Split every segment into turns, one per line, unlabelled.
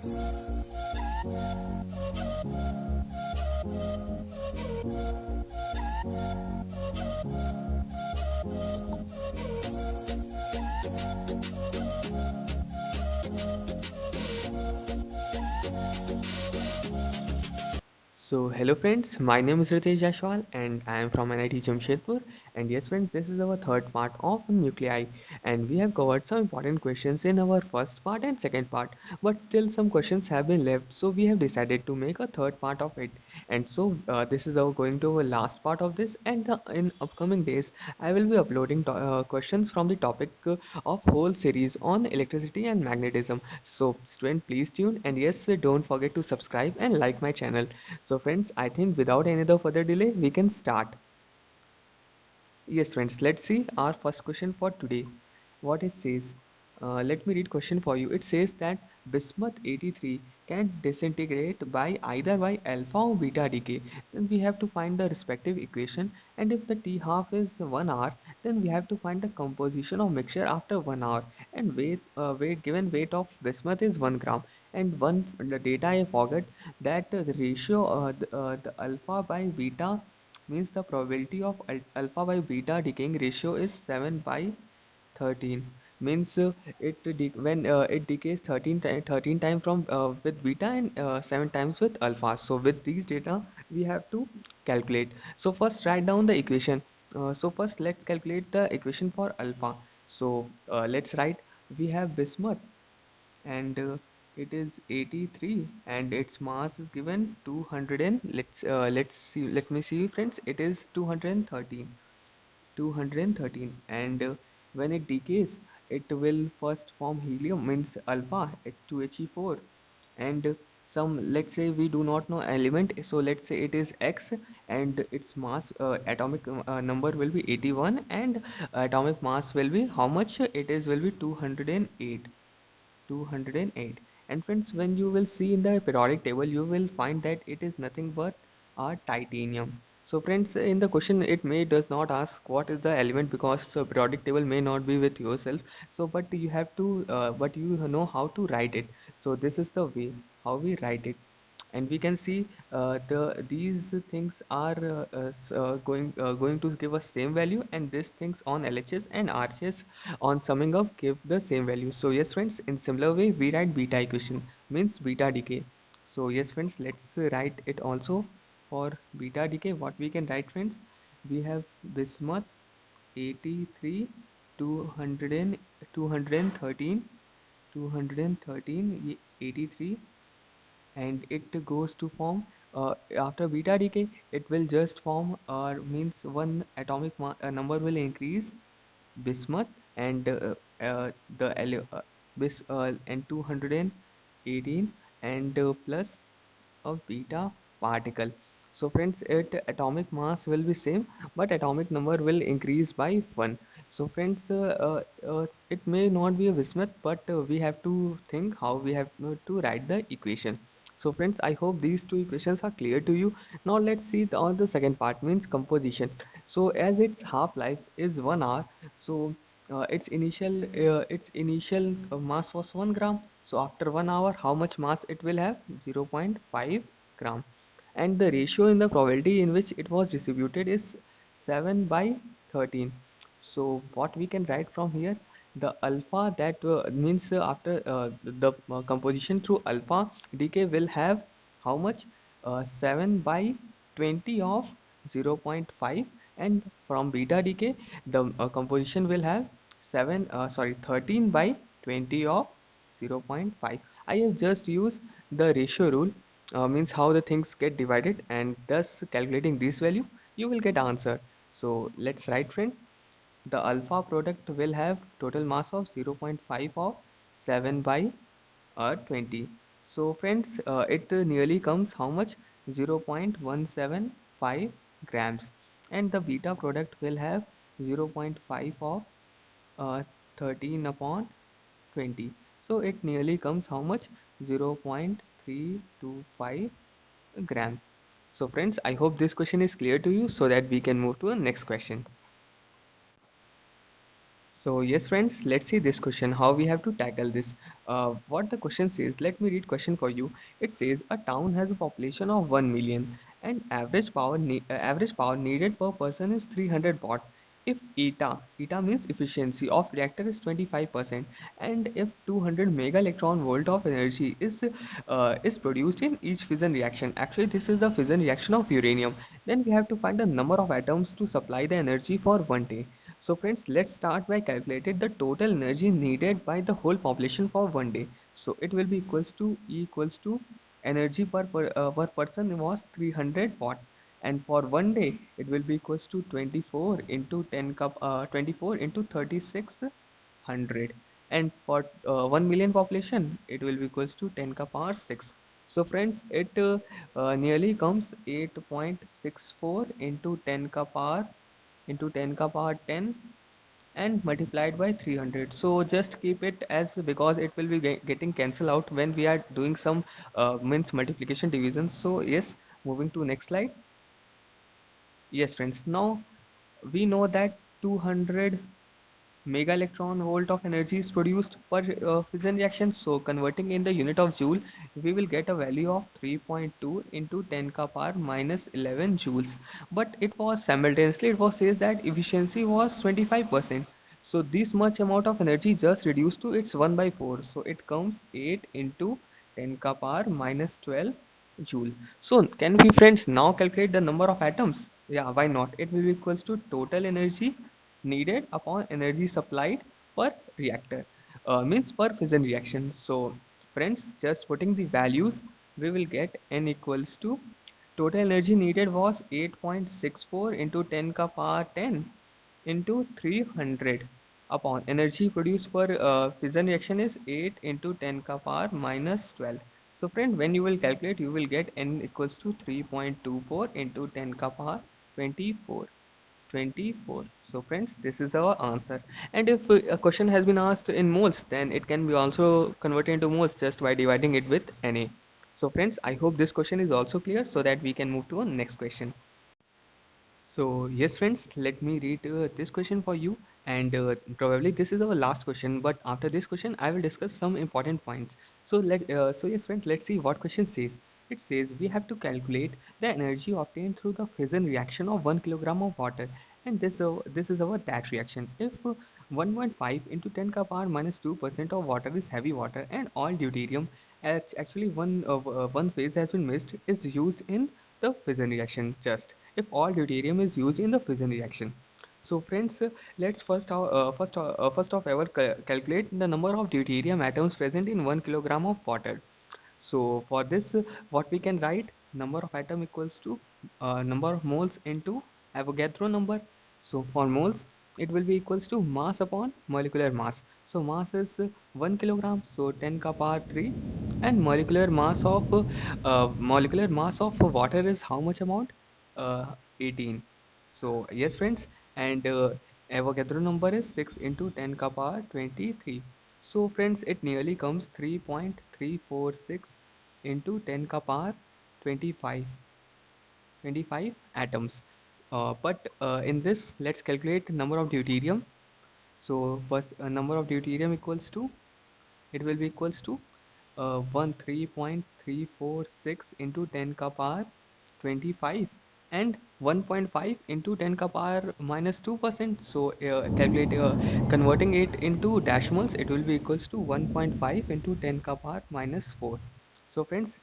So, hello friends, my name is Ritesh Jashwal and I am from NIT Jamshedpur. And yes, friends, this is our third part of nuclei. And we have covered some important questions in our first part and second part, but still some questions have been left. So, we have decided to make a third part of it. And so, this is our going to our last part of this. And in upcoming days, I will be uploading questions from the topic of whole series on electricity and magnetism. So, student, please tune and yes, don't forget to subscribe and like my channel. So friends, I think without any other further delay, we can start. Yes friends, let's see our first question for today. What it says, let me read question for you. It says that bismuth 83 can disintegrate by either by alpha or beta decay. Then we have to find the respective equation, and if the T half is 1 hour, then we have to find the composition of mixture after 1 hour. And given weight of bismuth is 1 gram. And one the data I forgot that the ratio the alpha by beta means the probability of alpha by beta decaying ratio is 7 by 13, means when it decays 13 times from with beta and 7 times with alpha. So with these data we have to calculate. So first write down the equation. So first let's calculate the equation for alpha. So let's write, we have bismuth and it is 83 and its mass is given 200 and let's see, let me see friends, it is 213 and when it decays it will first form helium, means alpha H2He4, and some, let's say we do not know element, so let's say it is X and its mass atomic number will be 81 and atomic mass will be how much, it is will be 208. 208. And friends, when you will see in the periodic table, you will find that it is nothing but a titanium. So friends, in the question it may does not ask what is the element, because the periodic table may not be with yourself. So but you have to but you know how to write it. So this is the way how we write it, and we can see these things are going to give us same value, and these things on LHS and RHS on summing up give the same value. So yes friends, in similar way we write beta equation, means beta decay. So yes friends, let's write it also for beta decay. What we can write friends, we have bismuth 83, 200 and 213, 83, and it goes to form after beta decay it will just form means one atomic number will increase bismuth and the bis and 218 and plus a beta particle. So friends, it atomic mass will be same, but atomic number will increase by 1. So friends, it may not be a bismuth, but we have to think how we have to write the equation. So friends, I hope these two equations are clear to you. Now let's see on the second part, means composition. So as its half-life is 1 hour, so its initial mass was 1 gram. So after 1 hour, how much mass it will have? 0.5 gram. And the ratio in the probability in which it was distributed is 7 by 13. So what we can write from here, the alpha that means after the composition through alpha decay will have how much, 7 by 20 of 0.5, and from beta decay the composition will have 13 by 20 of 0.5. I have just used the ratio rule, means how the things get divided, and thus calculating this value you will get answer. So let's write friend, the alpha product will have total mass of 0.5 of 7 by 20. So friends, it nearly comes how much, 0.175 grams, and the beta product will have 0.5 of 13 upon 20. So it nearly comes how much, 0.325 gram. So friends, I hope this question is clear to you so that we can move to the next question. So yes friends, let's see this question, how we have to tackle this. What the question says, let me read question for you. It says a town has a population of 1 million and average power needed per person is 300 watt. If eta means efficiency of reactor is 25% and if 200 mega electron volt of energy is produced in each fission reaction. Actually this is the fission reaction of uranium. Then we have to find the number of atoms to supply the energy for 1 day. So friends, let's start by calculating the total energy needed by the whole population for 1 day. So it will be equals to E equals to energy per person was 300 watt, and for 1 day it will be equals to 24 into 24 into 3600, and for 1 million population it will be equals to 10 ka power 6. So friends, it nearly comes 8.64 into 10 ka power 10 and multiplied by 300. So just keep it as, because it will be getting cancelled out when we are doing some means multiplication division. So yes, moving to next slide. Yes friends, now we know that 200 mega electron volt of energy is produced per fission reaction. So converting in the unit of joule, we will get a value of 3.2 into 10 ka power minus 11 joules. But it was simultaneously, it was says that efficiency was 25%. So this much amount of energy just reduced to its 1 by 4. So it comes 8 into 10 ka power minus 12 joule. So can we friends now calculate the number of atoms? Yeah, why not? It will be equals to total energy needed upon energy supplied per reactor, means per fission reaction. So friends, just putting the values, we will get n equals to total energy needed was 8.64 into 10 ka power 10 into 300 upon energy produced per fission reaction is 8 into 10 ka power minus 12. So friend, when you will calculate, you will get n equals to 3.24 into 10 ka power 24. 24. So friends, this is our answer. And if a question has been asked in moles, then it can be also converted into moles just by dividing it with Na. So friends, I hope this question is also clear so that we can move to our next question. So yes friends, let me read this question for you, and probably this is our last question, but after this question I will discuss some important points. So yes friends, let's see what question says. It says we have to calculate the energy obtained through the fission reaction of 1 kilogram of water, and this is our that reaction. If 1.5 into 10 ka power minus 2% of water is heavy water and all deuterium, actually one phase has been missed, is used in the fission reaction. Just if all deuterium is used in the fission reaction. So friends, let's first of ever calculate the number of deuterium atoms present in 1 kilogram of water. So for this, what we can write, number of atom equals to number of moles into Avogadro number. So for moles, it will be equals to mass upon molecular mass. So mass is 1 kilogram, so 10 ka power 3, and molecular mass of water is how much amount? 18. So yes friends, and Avogadro number is 6 into 10 ka power 23. So friends, it nearly comes 3.346 into 10 ka power 25 atoms. But in this, let's calculate number of deuterium. So first, number of deuterium equals to, it will be equals to 13.346 into 10 ka power 25 and 1.5 into 10 ka power minus 2%. So calculate converting it into decimals, it will be equals to 1.5 into 10 ka power minus 4. So friends,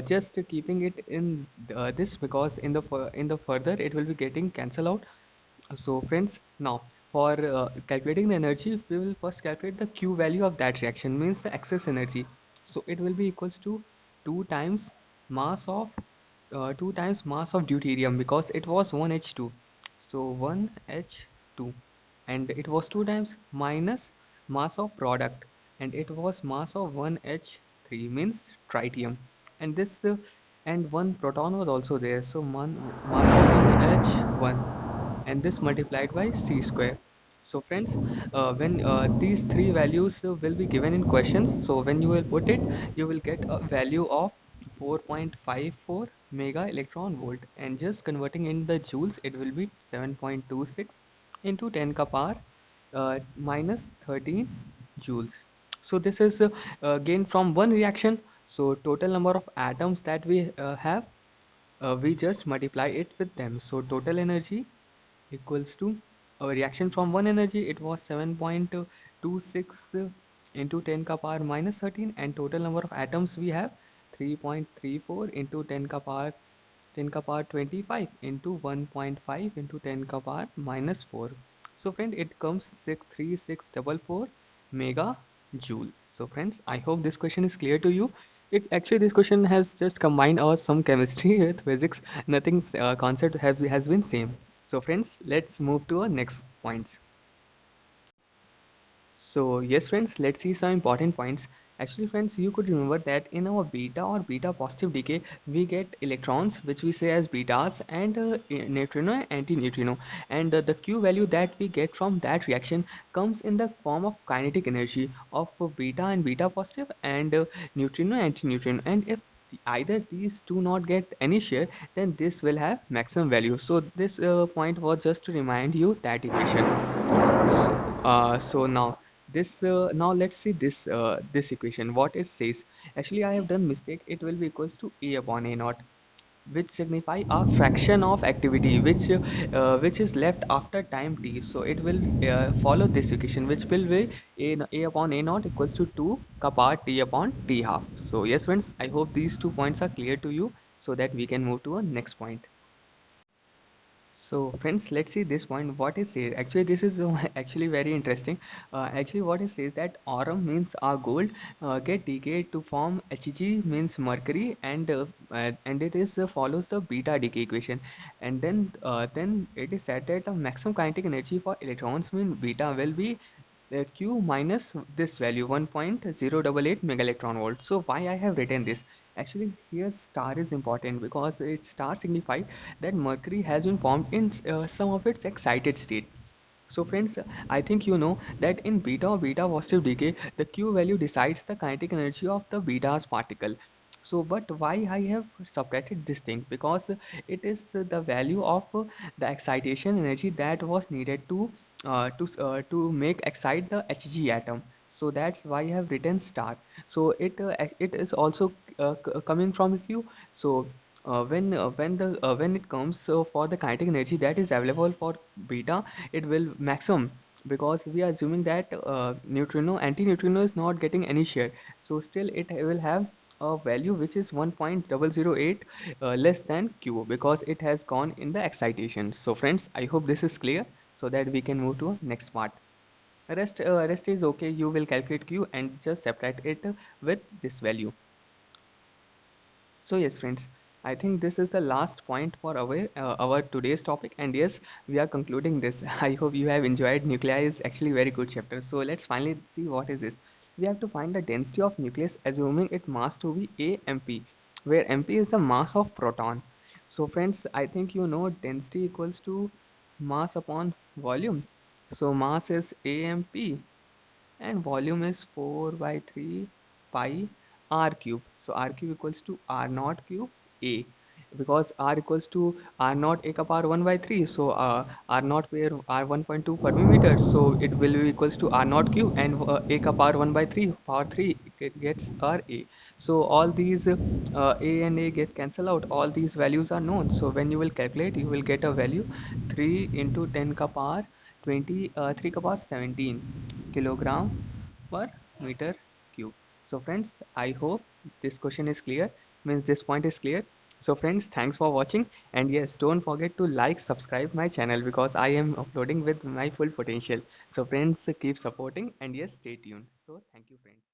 just keeping it in this, because in the further it will be getting cancel out. So friends, now for calculating the energy, we will first calculate the Q value of that reaction, means the excess energy. So it will be equals to 2 times mass of 2 times mass of deuterium, because it was 1H2. So 1H2, and it was 2 times minus mass of product, and it was mass of 1H3, means tritium. And this and one proton was also there, so one mass of 1H1, and this multiplied by c square. So friends, when these three values will be given in questions, so when you will put it, you will get a value of 4.54 mega electron volt, and just converting in the joules, it will be 7.26 into 10 ka power minus 13 joules. So this is gained from one reaction. So total number of atoms that we have, we just multiply it with them. So total energy equals to a reaction from one energy, it was 7.26 into 10 ka power minus 13, and total number of atoms we have 3.34 into 10 ka power 25 into 1.5 into 10 ka power minus 4. So friend, it comes 63644 mega joule. So friends, I hope this question is clear to you. It's actually, this question has just combined our some chemistry with physics. Nothing concept has been same. So friends, let's move to our next points. So yes friends, let's see some important points. Actually friends, you could remember that in our beta or beta positive decay, we get electrons which we say as betas, and neutrino and antineutrino, and the Q value that we get from that reaction comes in the form of kinetic energy of beta and beta positive, and neutrino and antineutrino, and if either these do not get any share, then this will have maximum value. So this point was just to remind you that equation. So now now let's see this equation, what it says. Actually, I have done mistake. It will be equals to A upon A naught, which signify a fraction of activity which is left after time t. So it will follow this equation, which will be A upon A naught equals to 2 ka power t upon t half. So yes friends, I hope these 2 points are clear to you, so that we can move to a next point. So friends, let's see this point, what it says. Actually, this is actually very interesting. Actually, what it says that aurum means our gold get decayed to form Hg means mercury, and it is follows the beta decay equation. And then it is said that the maximum kinetic energy for electrons mean beta will be Q minus this value 1.088 mega electron volt. So why I have written this? Actually, here star is important because it star signify that mercury has been formed in some of its excited state. So friends, I think you know that in beta or beta positive decay, the Q value decides the kinetic energy of the beta's particle. So but why I have separated this thing? Because it is the value of the excitation energy that was needed to make excite the Hg atom. So that's why I have written star. So it is also coming from Q. So when it comes for the kinetic energy that is available for beta, it will maximum, because we are assuming that neutrino antineutrino is not getting any share. So still it will have a value which is 1.008 less than Q, because it has gone in the excitation. So friends, I hope this is clear, so that we can move to next part. Rest is okay. You will calculate Q and just separate it with this value. So yes friends, I think this is the last point for our today's topic, and yes, we are concluding this. I hope you have enjoyed. Nuclei is actually very good chapter. So let's finally see what is this. We have to find the density of nucleus assuming it mass to be AMP, where MP is the mass of proton. So friends, I think you know density equals to mass upon volume. So mass is AMP and volume is 4 by 3 pi r cube. So r cube equals to r naught cube a, because r equals to r naught a ka power 1 by 3. So r naught where r 1.2 Fermi meter, so it will be equals to r naught cube, and a ka power 1 by 3 power 3, it gets r a. So all these a and a get cancelled out, all these values are known. So when you will calculate, you will get a value 3 into 10 ka power 20 3 ka power 17 kilogram per meter cube. So friends, I hope this question is clear, means this point is clear. So friends, thanks for watching, and yes, don't forget to like, subscribe my channel, because I am uploading with my full potential. So friends, keep supporting, and yes, stay tuned. So thank you friends.